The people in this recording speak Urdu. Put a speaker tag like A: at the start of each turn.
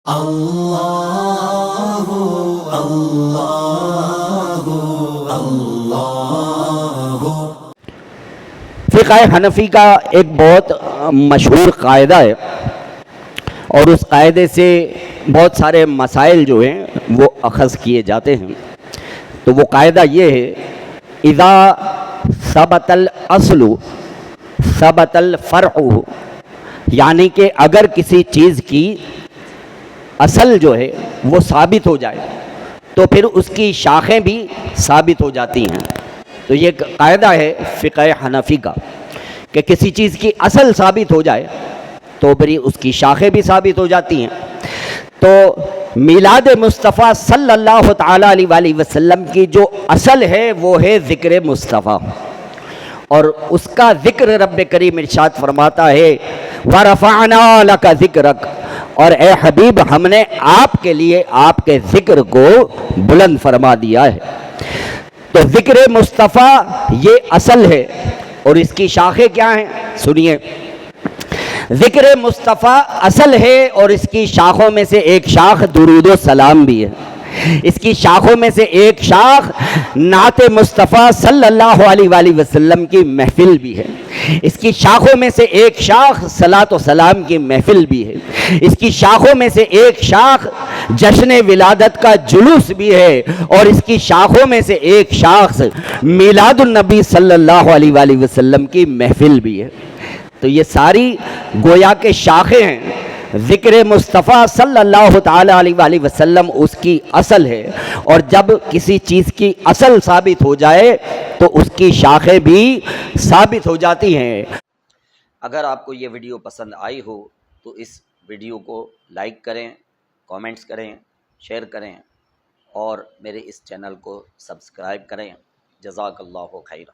A: اللہ اللہ اللہ۔
B: فقہ حنفی کا ایک بہت مشہور قاعدہ ہے، اور اس قاعدے سے بہت سارے مسائل جو ہیں وہ اخذ کیے جاتے ہیں۔ تو وہ قاعدہ یہ ہے، اذا ثبت الاصل ثبت الفرع، یعنی کہ اگر کسی چیز کی اصل جو ہے وہ ثابت ہو جائے تو پھر اس کی شاخیں بھی ثابت ہو جاتی ہیں۔ تو یہ قاعدہ ہے فقہ حنفی کا کہ کسی چیز کی اصل ثابت ہو جائے تو پھر اس کی شاخیں بھی ثابت ہو جاتی ہیں۔ تو میلاد مصطفیٰ صلی اللہ تعالیٰ علیہ وآلہ وسلم کی جو اصل ہے وہ ہے ذکر مصطفیٰ، اور اس کا ذکر رب کریم ارشاد فرماتا ہے وَرَفَعْنَا لَكَ ذِكْرَكَ، اور اے حبیب ہم نے آپ کے لیے آپ کے ذکر کو بلند فرما دیا ہے۔ تو ذکر مصطفیٰ یہ اصل ہے، اور اس کی شاخیں کیا ہیں سنیے۔ ذکر مصطفیٰ اصل ہے، اور اس کی شاخوں میں سے ایک شاخ درود و سلام بھی ہے، اس کی شاخوں میں سے ایک شاخ نعت مصطفیٰ صلی اللہ علیہ وآلہ وسلم کی محفل بھی ہے، اس کی شاخوں میں سے ایک شاخ صلاۃ و سلام کی محفل بھی ہے، اس کی شاخوں میں سے ایک شاخ جشن ولادت کا جلوس بھی ہے، اور اس کی شاخوں میں سے ایک شاخ میلاد النبی صلی اللہ علیہ وآلہ وسلم کی محفل بھی ہے۔ تو یہ ساری گویا کے شاخیں ہیں۔ ذکر مصطفیٰ صلی اللہ تعالیٰ علیہ وآلہ وسلم اس کی اصل ہے، اور جب کسی چیز کی اصل ثابت ہو جائے تو اس کی شاخیں بھی ثابت ہو جاتی ہیں۔ اگر آپ کو یہ ویڈیو پسند آئی ہو تو اس ویڈیو کو لائک کریں، کامنٹس کریں، شیئر کریں، اور میرے اس چینل کو سبسکرائب کریں۔ جزاک اللہ خیرا۔